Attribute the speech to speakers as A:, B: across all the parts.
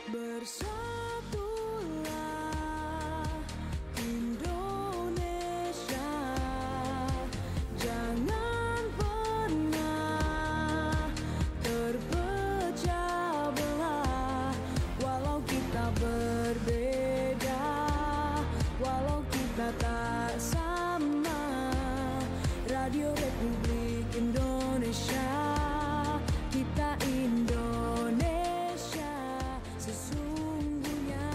A: Bersatulah Indonesia, jangan pernah terpecah belah. Walau kita berbeda, walau kita tak sama, Radio Republik Indonesia, kita Indonesia sesungguhnya.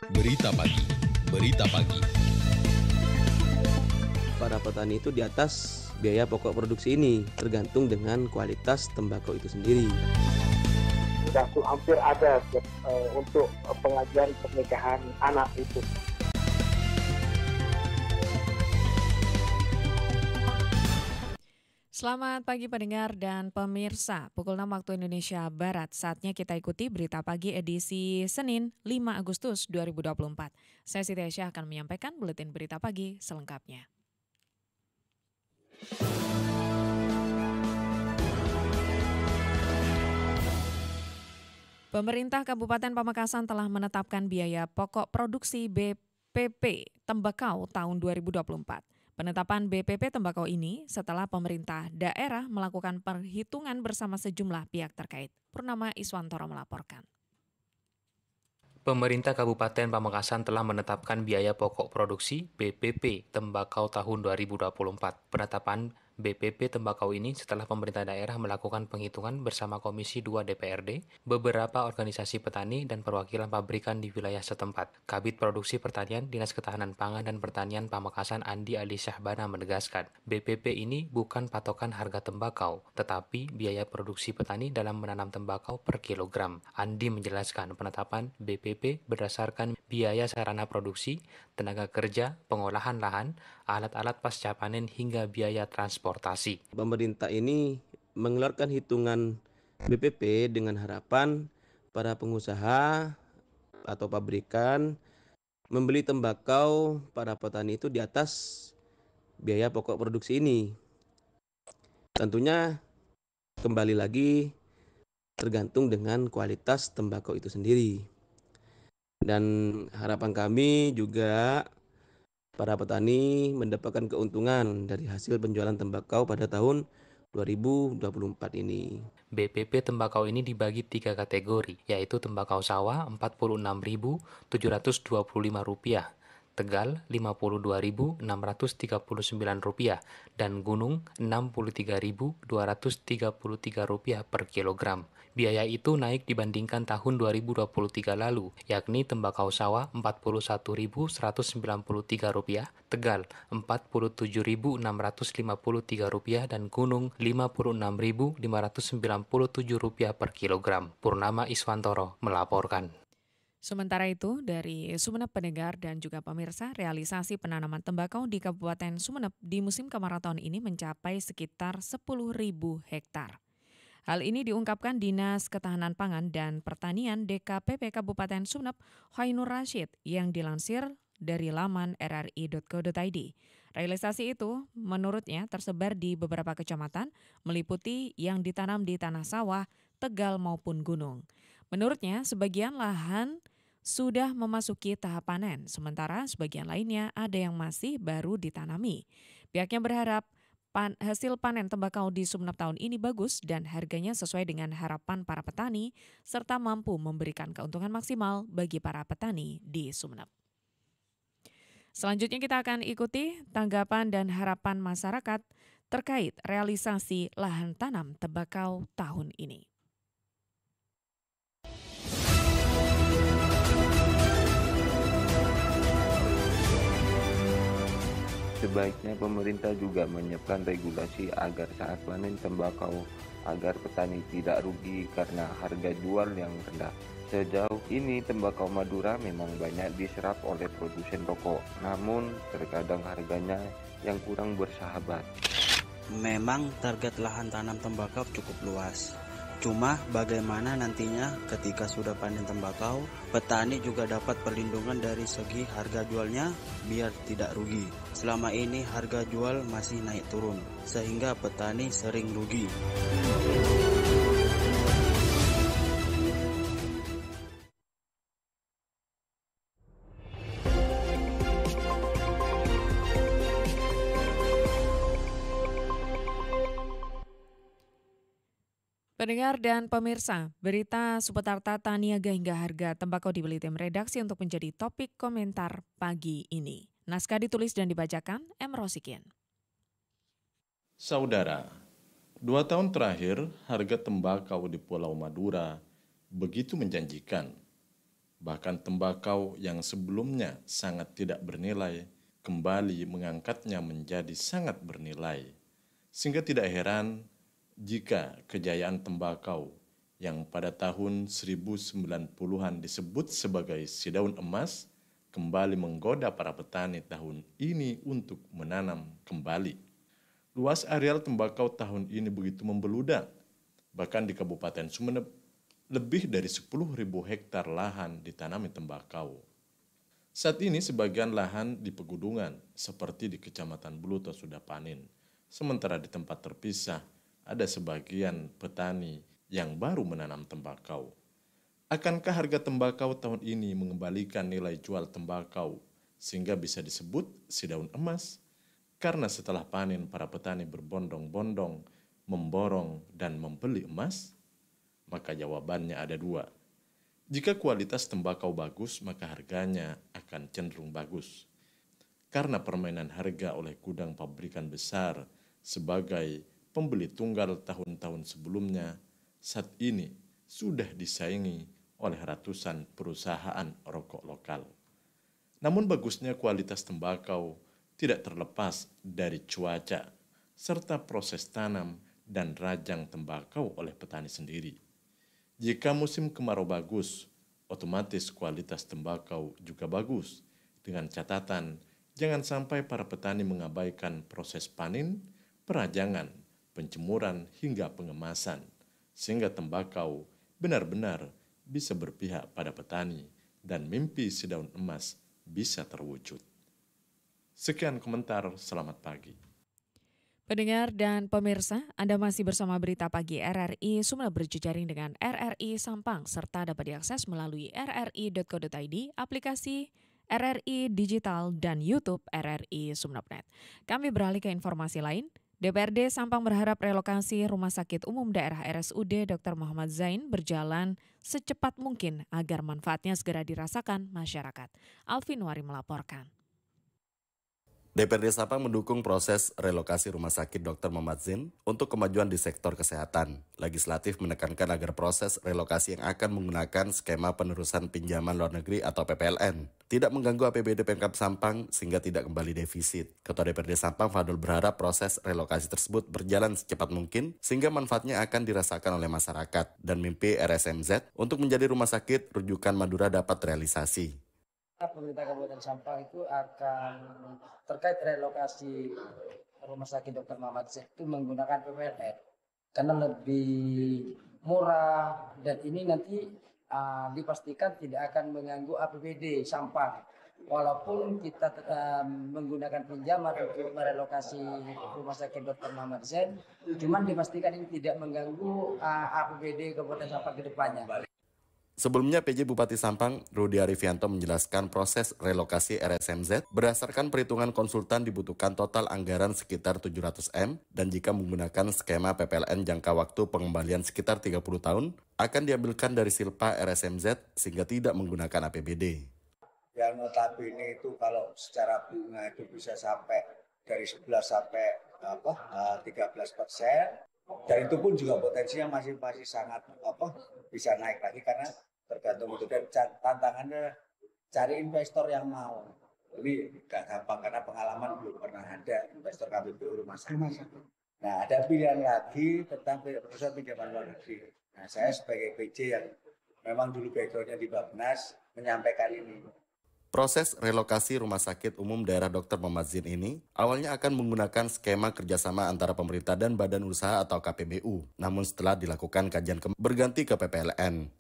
B: Berita pagi, berita pagi.
C: Para petani itu di atas biaya pokok produksi ini, tergantung dengan kualitas tembakau itu sendiri.
D: Sudah hampir ada untuk pengajian pernikahan anak itu.
E: Selamat pagi pendengar dan pemirsa. Pukul 6 waktu Indonesia Barat. Saatnya kita ikuti berita pagi edisi Senin 5 Agustus 2024. Saya Siti Aisyah akan menyampaikan buletin berita pagi selengkapnya. Pemerintah Kabupaten Pamekasan telah menetapkan biaya pokok produksi BPP tembakau tahun 2024. Penetapan BPP tembakau ini setelah pemerintah daerah melakukan perhitungan bersama sejumlah pihak terkait. Purnama Iswantoro melaporkan.
F: Pemerintah Kabupaten Pamekasan telah menetapkan biaya pokok produksi BPP tembakau tahun 2024. Penetapan BPP tembakau ini setelah pemerintah daerah melakukan penghitungan bersama Komisi 2 DPRD, beberapa organisasi petani dan perwakilan pabrikan di wilayah setempat. Kabid Produksi Pertanian Dinas Ketahanan Pangan dan Pertanian Pamekasan Andi Ali Syahbana menegaskan, BPP ini bukan patokan harga tembakau, tetapi biaya produksi petani dalam menanam tembakau per kilogram. Andi menjelaskan penetapan BPP berdasarkan biaya sarana produksi, tenaga kerja, pengolahan lahan, alat-alat pasca panen hingga biaya transportasi.
C: Pemerintah ini mengeluarkan hitungan BPP dengan harapan para pengusaha atau pabrikan membeli tembakau para petani itu di atas biaya pokok produksi ini. Tentunya kembali lagi tergantung dengan kualitas tembakau itu sendiri. Dan harapan kami juga para petani mendapatkan keuntungan dari hasil penjualan tembakau pada tahun 2024 ini.
F: BPP tembakau ini dibagi 3 kategori, yaitu tembakau sawah Rp46.725, Tegal Rp52.639 dan Gunung Rp63.233 per kilogram. Biaya itu naik dibandingkan tahun 2023 lalu, yakni tembakau sawah Rp41.193, Tegal Rp47.653 dan Gunung Rp56.597 per kilogram. Purnama Iswantoro melaporkan.
E: Sementara itu, dari Sumeneb pendengar dan juga pemirsa, realisasi penanaman tembakau di Kabupaten Sumeneb di musim kemarau tahun ini mencapai sekitar 10.000 hektar. Hal ini diungkapkan Dinas Ketahanan Pangan dan Pertanian DKPP Kabupaten Sumeneb, Hoainur Rashid, yang dilansir dari laman rri.co.id. Realisasi itu menurutnya tersebar di beberapa kecamatan, meliputi yang ditanam di tanah sawah, Tegal maupun gunung. Menurutnya, sebagian lahan sudah memasuki tahap panen, sementara sebagian lainnya ada yang masih baru ditanami. Pihaknya berharap hasil panen tembakau di Sumeneb tahun ini bagus dan harganya sesuai dengan harapan para petani, serta mampu memberikan keuntungan maksimal bagi para petani di Sumeneb. Selanjutnya kita akan ikuti tanggapan dan harapan masyarakat terkait realisasi lahan tanam tembakau tahun ini.
G: Sebaiknya pemerintah juga menyiapkan regulasi agar saat panen tembakau agar petani tidak rugi karena harga jual yang rendah. Sejauh ini tembakau Madura memang banyak diserap oleh produsen rokok, namun terkadang harganya yang kurang bersahabat.
H: Memang target lahan tanam tembakau cukup luas. Cuma bagaimana nantinya ketika sudah panen tembakau, petani juga dapat perlindungan dari segi harga jualnya biar tidak rugi. Selama ini harga jual masih naik turun, sehingga petani sering rugi.
E: Pendengar dan pemirsa, berita seputar tata niaga hingga harga tembakau dibeli tim redaksi untuk menjadi topik komentar pagi ini. Naskah ditulis dan dibacakan M. Rosikin.
I: Saudara, 2 tahun terakhir harga tembakau di Pulau Madura begitu menjanjikan. Bahkan tembakau yang sebelumnya sangat tidak bernilai kembali mengangkatnya menjadi sangat bernilai. Sehingga tidak heran jika kejayaan tembakau yang pada tahun 1090-an disebut sebagai si daun emas kembali menggoda para petani tahun ini untuk menanam kembali. Luas areal tembakau tahun ini begitu membeludak. Bahkan di Kabupaten Sumeneb lebih dari 10.000 hektar lahan ditanami tembakau. Saat ini sebagian lahan di pegunungan seperti di Kecamatan Buluto sudah panen. Sementara di tempat terpisah ada sebagian petani yang baru menanam tembakau. Akankah harga tembakau tahun ini mengembalikan nilai jual tembakau sehingga bisa disebut si daun emas? Karena setelah panen para petani berbondong-bondong, memborong dan membeli emas? Maka jawabannya ada 2. Jika kualitas tembakau bagus, maka harganya akan cenderung bagus. Karena permainan harga oleh gudang pabrikan besar sebagai pembeli tunggal tahun-tahun sebelumnya, saat ini sudah disaingi oleh ratusan perusahaan rokok lokal. Namun bagusnya kualitas tembakau tidak terlepas dari cuaca, serta proses tanam dan rajang tembakau oleh petani sendiri. Jika musim kemarau bagus, otomatis kualitas tembakau juga bagus, dengan catatan jangan sampai para petani mengabaikan proses panen, perajangan, penjemuran hingga pengemasan, sehingga tembakau benar-benar bisa berpihak pada petani dan mimpi si daun emas bisa terwujud. Sekian komentar, selamat pagi.
E: Pendengar dan pemirsa, Anda masih bersama Berita Pagi RRI Sumeneb berjejaring dengan RRI Sampang, serta dapat diakses melalui rri.co.id, aplikasi RRI Digital, dan YouTube RRI Sumeneb.net. Kami beralih ke informasi lain. DPRD Sampang berharap relokasi Rumah Sakit Umum Daerah RSUD Dr. Muhammad Zain berjalan secepat mungkin agar manfaatnya segera dirasakan masyarakat. Alvin Wari melaporkan.
J: DPRD Sampang mendukung proses relokasi Rumah Sakit Dr. Muhammad Zain untuk kemajuan di sektor kesehatan. Legislatif menekankan agar proses relokasi yang akan menggunakan skema penerusan pinjaman luar negeri atau PPLN tidak mengganggu APBD Pemkab Sampang sehingga tidak kembali defisit. Ketua DPRD Sampang Fadul berharap proses relokasi tersebut berjalan secepat mungkin sehingga manfaatnya akan dirasakan oleh masyarakat dan mimpi RSMZ untuk menjadi rumah sakit rujukan Madura dapat realisasi.
K: Pemerintah Kabupaten Sampang itu akan terkait relokasi Rumah Sakit Dr. Muhammad Zain itu menggunakan PPLN karena lebih murah dan ini nanti dipastikan tidak akan mengganggu APBD Sampang. Walaupun kita menggunakan pinjaman untuk merelokasi Rumah Sakit Dr. Muhammad Zain, cuman dipastikan ini tidak mengganggu APBD Kabupaten Sampang ke depannya.
J: Sebelumnya, PJ Bupati Sampang, Rudi Arifianto menjelaskan proses relokasi RSMZ berdasarkan perhitungan konsultan dibutuhkan total anggaran sekitar 700 M dan jika menggunakan skema PPLN jangka waktu pengembalian sekitar 30 tahun, akan diambilkan dari silpa RSMZ sehingga tidak menggunakan APBD.
L: Yang notabene itu kalau secara bunga itu bisa sampai dari 11 sampai 13%. Dan itu pun juga potensinya masih sangat bisa naik lagi karena tergantung itu dan tantangannya cari investor yang mau. Ini gak gampang karena pengalaman belum pernah ada investor KPBU rumah sakit. Nah, ada pilihan lagi tentang perusahaan pinjaman luar negeri. Nah, saya sebagai PJ yang memang dulu background-nya di Bappenas menyampaikan ini.
J: Proses relokasi Rumah Sakit Umum Daerah Dr. Muhammad Zain ini awalnya akan menggunakan skema kerjasama antara pemerintah dan badan usaha atau KPBU. Namun setelah dilakukan kajian berganti ke PPLN.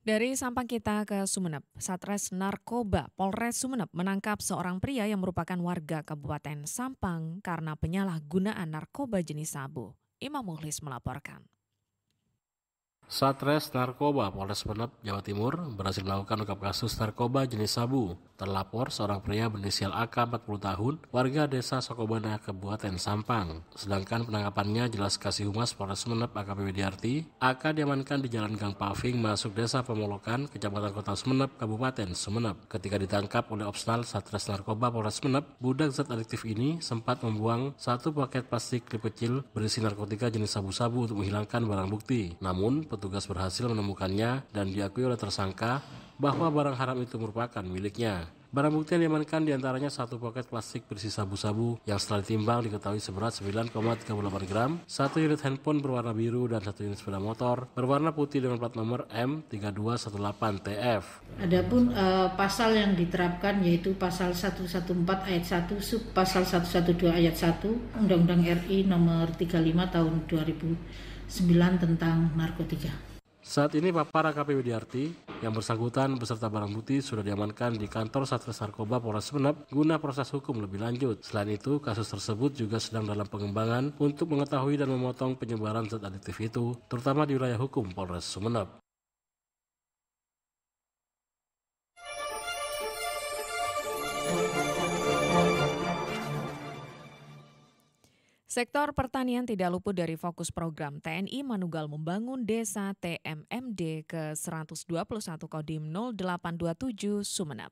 E: Dari Sampang kita ke Sumeneb, Satres Narkoba Polres Sumeneb menangkap seorang pria yang merupakan warga Kabupaten Sampang karena penyalahgunaan narkoba jenis sabu. Imam Mukhlis melaporkan.
M: Satres Narkoba Polres Sumeneb, Jawa Timur berhasil melakukan ungkap kasus narkoba jenis sabu. Terlapor seorang pria berinisial AK 40 tahun, warga desa Sokobana, Kabupaten Sampang. Sedangkan penangkapannya jelas Kasih Humas Polres Sumeneb AKP Widiarti. AK diamankan di Jalan Gang Paving masuk Desa Pemolokan, Kecamatan Kota Sumeneb, Kabupaten Sumeneb. Ketika ditangkap oleh Opsnal Satres Narkoba Polres Sumeneb, budak zat adiktif ini sempat membuang satu paket plastik klip kecil berisi narkotika jenis sabu-sabu untuk menghilangkan barang bukti. Namun, petugas berhasil menemukannya dan diakui oleh tersangka bahwa barang haram itu merupakan miliknya. Barang bukti yang diamankan diantaranya satu paket plastik berisi sabu-sabu yang setelah ditimbang diketahui seberat 9,38 gram, satu unit handphone berwarna biru dan satu unit sepeda motor berwarna putih dengan plat nomor M3218TF.
N: Adapun pasal yang diterapkan yaitu pasal 114 ayat 1 sub pasal 112 ayat 1 Undang-Undang RI nomor 35 tahun 2009 tentang narkotika.
M: Saat ini Papara KP Widiarti yang bersangkutan beserta barang bukti sudah diamankan di kantor Satres Narkoba Polres Sumeneb guna proses hukum lebih lanjut. Selain itu, kasus tersebut juga sedang dalam pengembangan untuk mengetahui dan memotong penyebaran zat adiktif itu, terutama di wilayah hukum Polres Sumeneb.
E: Sektor pertanian tidak luput dari fokus program TNI Manunggal membangun desa TMMD ke 121 Kodim 0827 Sumeneb.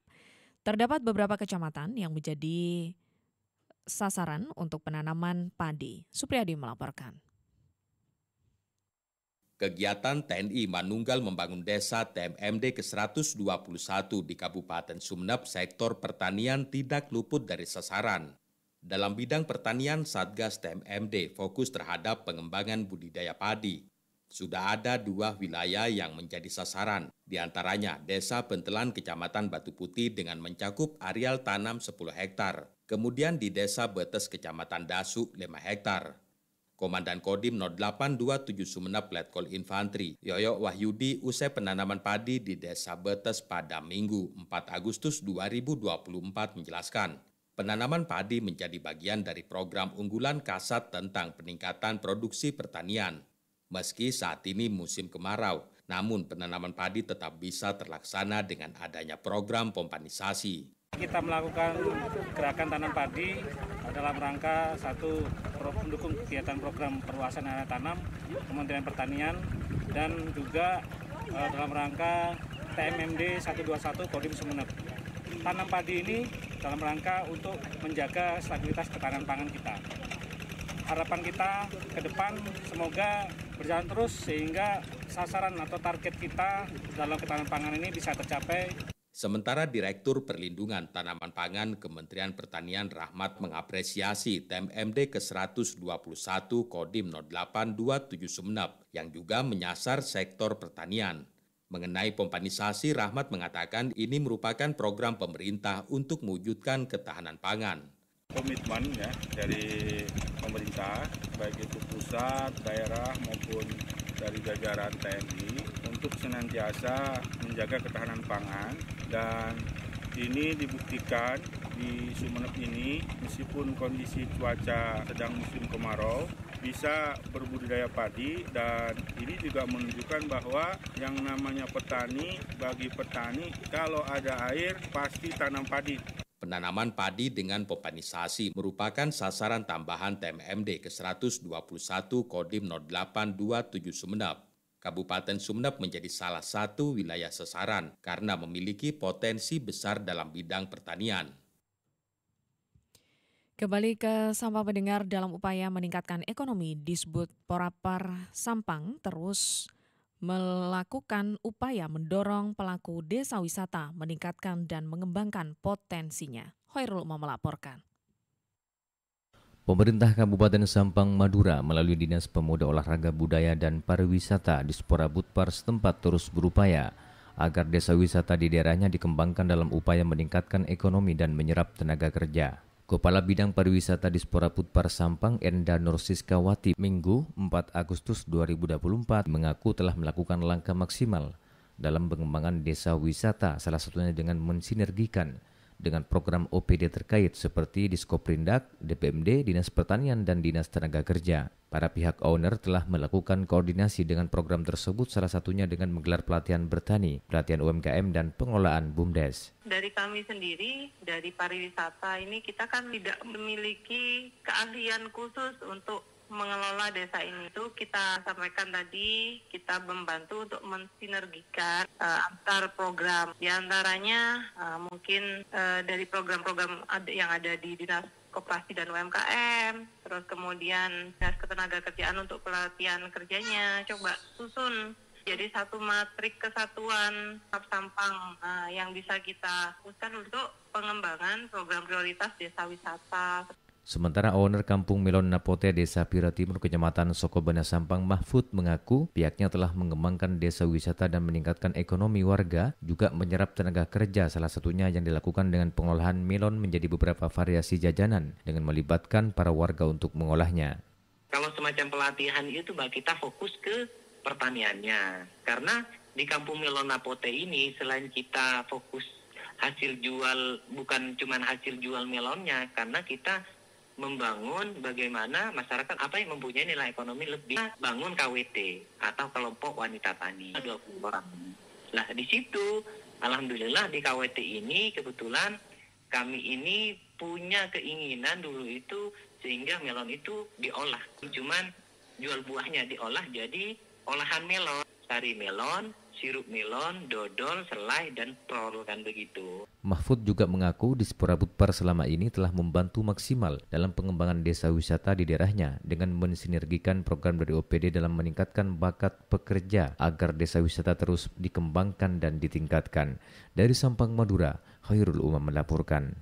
E: Terdapat beberapa kecamatan yang menjadi sasaran untuk penanaman padi. Supriyadi melaporkan.
B: Kegiatan TNI Manunggal membangun desa TMMD ke 121 di Kabupaten Sumeneb sektor pertanian tidak luput dari sasaran. Dalam bidang pertanian, Satgas TMMD fokus terhadap pengembangan budidaya padi. Sudah ada 2 wilayah yang menjadi sasaran, di antaranya Desa Pentelan Kecamatan Batu Putih dengan mencakup areal tanam 10 hektar. Kemudian di Desa Betes Kecamatan Dasu 5 hektar. Komandan Kodim 0827 Sumeneb Letkol Infantri, Yoyo Wahyudi usai penanaman padi di Desa Betes pada Minggu 4 Agustus 2024 menjelaskan, penanaman padi menjadi bagian dari program unggulan Kasat tentang peningkatan produksi pertanian. Meski saat ini musim kemarau, namun penanaman padi tetap bisa terlaksana dengan adanya program pompanisasi.
O: Kita melakukan gerakan tanam padi dalam rangka satu mendukung kegiatan program perluasan area tanam Kementerian Pertanian dan juga dalam rangka TMMD 121 Kodim Sumeneb. Tanam padi ini dalam rangka untuk menjaga stabilitas ketahanan pangan kita. Harapan kita ke depan semoga berjalan terus sehingga sasaran atau target kita dalam ketahanan pangan ini bisa tercapai.
B: Sementara Direktur Perlindungan Tanaman Pangan Kementerian Pertanian Rahmat mengapresiasi TMMD ke 121 Kodim 0827 Sumeneb yang juga menyasar sektor pertanian. Mengenai pompanisasi, Rahmat mengatakan ini merupakan program pemerintah untuk mewujudkan ketahanan pangan.
P: Komitmen ya dari pemerintah, baik itu pusat, daerah maupun dari jajaran TNI untuk senantiasa menjaga ketahanan pangan dan ini dibuktikan di Sumeneb ini meskipun kondisi cuaca sedang musim kemarau bisa berbudidaya padi dan ini juga menunjukkan bahwa yang namanya petani, bagi petani kalau ada air pasti tanam padi.
B: Penanaman padi dengan pompanisasi merupakan sasaran tambahan TMMD ke 121 Kodim 0827 Sumeneb. Kabupaten Sumeneb menjadi salah satu wilayah sasaran karena memiliki potensi besar dalam bidang pertanian.
E: Kembali ke Sampang pendengar, dalam upaya meningkatkan ekonomi, Disbud Porapar Sampang terus melakukan upaya mendorong pelaku desa wisata meningkatkan dan mengembangkan potensinya. Hoirul Umam melaporkan.
Q: Pemerintah Kabupaten Sampang, Madura melalui Dinas Pemuda Olahraga Budaya dan Pariwisata Dispora Budpar setempat terus berupaya agar desa wisata di daerahnya dikembangkan dalam upaya meningkatkan ekonomi dan menyerap tenaga kerja. Kepala Bidang Pariwisata Dispora Budpar Sampang, Enda Nursiskawati, Minggu 4 Agustus 2024 mengaku telah melakukan langkah maksimal dalam pengembangan desa wisata, salah satunya dengan mensinergikan dengan program OPD terkait seperti Diskoprindak, DPMD, Dinas Pertanian, dan Dinas Tenaga Kerja. Para pihak owner telah melakukan koordinasi dengan program tersebut, salah satunya dengan menggelar pelatihan bertani, pelatihan UMKM, dan pengelolaan BUMDes.
R: Dari kami sendiri, dari pariwisata ini kita kan tidak memiliki keahlian khusus untuk mengelola desa ini. Itu kita sampaikan tadi, kita membantu untuk mensinergikan antar program. Di antaranya mungkin dari program-program yang ada di Dinas Koperasi dan UMKM, terus kemudian Dinas Ketenagakerjaan untuk pelatihan kerjanya, coba susun jadi satu matrik kesatuan Sampang yang bisa kita fokuskan untuk pengembangan program prioritas desa wisata.
Q: Sementara owner Kampung Melon Napote, Desa Pira Timur, Kecamatan Sokobana, Sampang, Mahfud mengaku pihaknya telah mengembangkan desa wisata dan meningkatkan ekonomi warga, juga menyerap tenaga kerja, salah satunya yang dilakukan dengan pengolahan melon menjadi beberapa variasi jajanan dengan melibatkan para warga untuk mengolahnya.
S: Kalau semacam pelatihan itu kita fokus ke pertaniannya, karena di Kampung Melon Napote ini selain kita fokus hasil jual, bukan cuma hasil jual melonnya, karena kita membangun bagaimana masyarakat apa yang mempunyai nilai ekonomi lebih, bangun KWT atau kelompok wanita tani 20 orang. Nah di situ alhamdulillah di KWT ini kebetulan kami ini punya keinginan dulu itu sehingga melon itu diolah, cuman jual buahnya diolah jadi olahan melon, sari melon, sirup melon, dodol, selai, dan prol, kan begitu.
Q: Mahfud juga mengaku Dispora Budpar selama ini telah membantu maksimal dalam pengembangan desa wisata di daerahnya dengan mensinergikan program dari OPD dalam meningkatkan bakat pekerja agar desa wisata terus dikembangkan dan ditingkatkan. Dari Sampang, Madura, Khairul Umam melaporkan.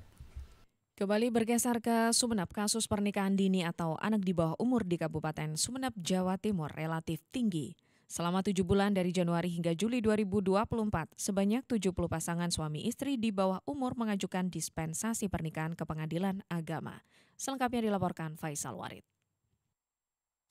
E: Kembali bergeser ke Sumeneb, kasus pernikahan dini atau anak di bawah umur di Kabupaten Sumeneb, Jawa Timur relatif tinggi. Selama 7 bulan dari Januari hingga Juli 2024, sebanyak 70 pasangan suami istri di bawah umur mengajukan dispensasi pernikahan ke Pengadilan Agama. Selengkapnya dilaporkan Faisal Warid.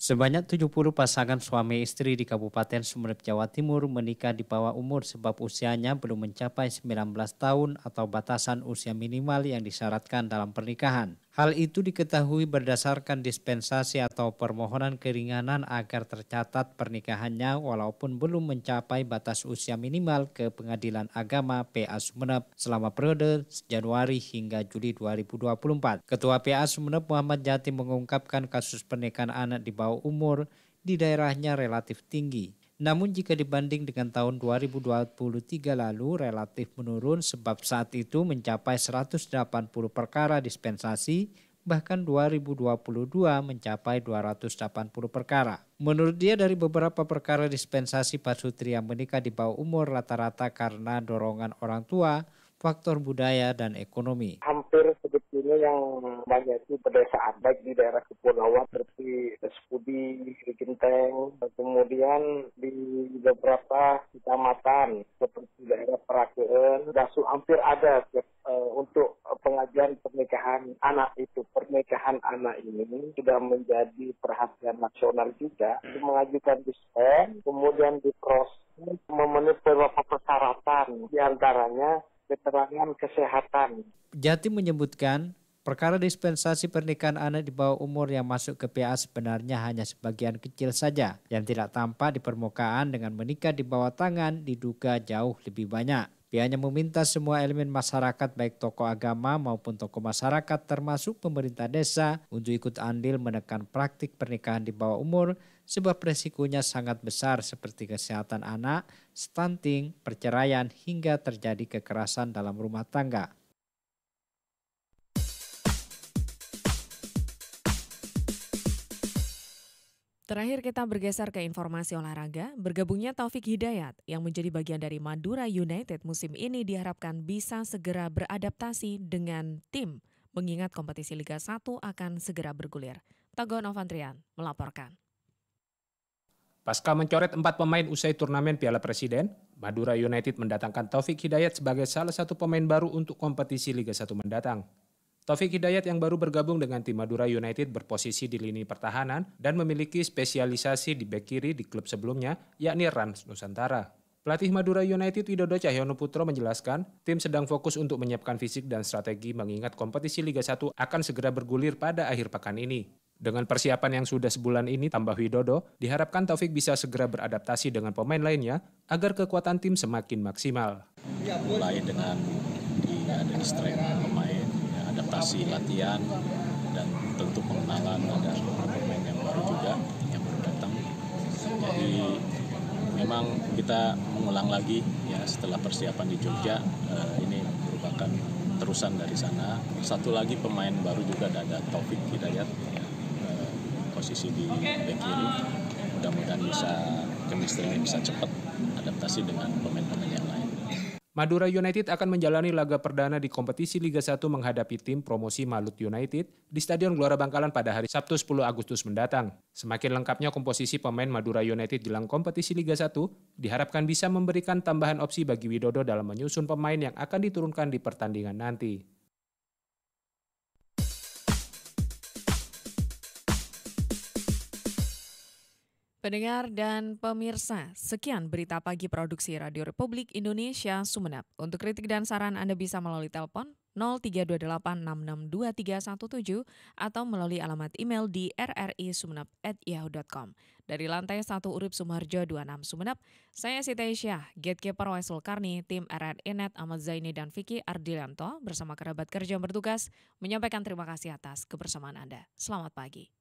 T: Sebanyak 70 pasangan suami istri di Kabupaten Sumeneb, Jawa Timur menikah di bawah umur sebab usianya belum mencapai 19 tahun atau batasan usia minimal yang disyaratkan dalam pernikahan. Hal itu diketahui berdasarkan dispensasi atau permohonan keringanan agar tercatat pernikahannya walaupun belum mencapai batas usia minimal ke Pengadilan Agama PA Sumeneb selama periode Januari hingga Juli 2024. Ketua PA Sumeneb Muhammad Jati mengungkapkan kasus pernikahan anak di bawah umur di daerahnya relatif tinggi. Namun jika dibanding dengan tahun 2023 lalu relatif menurun sebab saat itu mencapai 180 perkara dispensasi, bahkan 2022 mencapai 280 perkara. Menurut dia dari beberapa perkara dispensasi pasutri yang menikah di bawah umur rata-rata karena dorongan orang tua, faktor budaya dan ekonomi.
D: Hampir sebetulnya yang banyak itu pedesaan, baik di daerah kepulauan seperti Sepudi, Genteng, kemudian di beberapa kecamatan seperti daerah Perakeun, hampir ada untuk pengajian pernikahan anak itu. Pernikahan anak ini sudah menjadi perhatian nasional juga. Mengajukan dispen, kemudian diproses memenuhi beberapa persyaratan, diantaranya keterangan kesehatan.
T: Jati menyebutkan perkara dispensasi pernikahan anak di bawah umur yang masuk ke PA sebenarnya hanya sebagian kecil saja yang tidak tampak di permukaan, dengan menikah di bawah tangan diduga jauh lebih banyak. Pihaknya meminta semua elemen masyarakat baik tokoh agama maupun tokoh masyarakat termasuk pemerintah desa untuk ikut andil menekan praktik pernikahan di bawah umur sebab resikonya sangat besar seperti kesehatan anak, stunting, perceraian hingga terjadi kekerasan dalam rumah tangga.
E: Terakhir kita bergeser ke informasi olahraga. Bergabungnya Taufik Hidayat yang menjadi bagian dari Madura United musim ini diharapkan bisa segera beradaptasi dengan tim mengingat kompetisi Liga 1 akan segera bergulir. Tagon Novantrian melaporkan.
U: Pasca mencoret 4 pemain usai turnamen Piala Presiden, Madura United mendatangkan Taufik Hidayat sebagai salah satu pemain baru untuk kompetisi Liga 1 mendatang. Taufik Hidayat yang baru bergabung dengan tim Madura United berposisi di lini pertahanan dan memiliki spesialisasi di bek kiri di klub sebelumnya, yakni Rans Nusantara. Pelatih Madura United Widodo Cahyono Putro menjelaskan, tim sedang fokus untuk menyiapkan fisik dan strategi mengingat kompetisi Liga 1 akan segera bergulir pada akhir pekan ini. Dengan persiapan yang sudah sebulan ini, tambah Widodo, diharapkan Taufik bisa segera beradaptasi dengan pemain lainnya agar kekuatan tim semakin maksimal.
V: Mulai dengan diadakan strength pemain, adaptasi latihan, dan tentu pengenalan ada pemain yang baru juga yang baru datang. Jadi memang kita mengulang lagi ya setelah persiapan di Jogja, ini merupakan terusan dari sana. Satu lagi pemain baru juga ada Taufik Hidayat. Posisi di bek kiri, mudah-mudahan bisa chemistry-nya bisa cepat adaptasi dengan pemain-pemain yang lain.
U: Madura United akan menjalani laga perdana di kompetisi Liga 1 menghadapi tim promosi Malut United di Stadion Gelora Bangkalan pada hari Sabtu 10 Agustus mendatang. Semakin lengkapnya komposisi pemain Madura United jelang kompetisi Liga 1 diharapkan bisa memberikan tambahan opsi bagi Widodo dalam menyusun pemain yang akan diturunkan di pertandingan nanti.
E: Pendengar dan pemirsa, sekian berita pagi produksi Radio Republik Indonesia Sumeneb. Untuk kritik dan saran Anda bisa melalui telepon 0328662317 atau melalui alamat email di rrisumeneb@yahoo.com. Dari lantai 1 Urip Sumarjo 26 Sumeneb, saya Siti Aisyah, Gatekeeper Waisul Karni, tim RRI-Net Ahmad Zaini dan Vicky Ardilianto bersama kerabat kerja yang bertugas menyampaikan terima kasih atas kebersamaan Anda. Selamat pagi.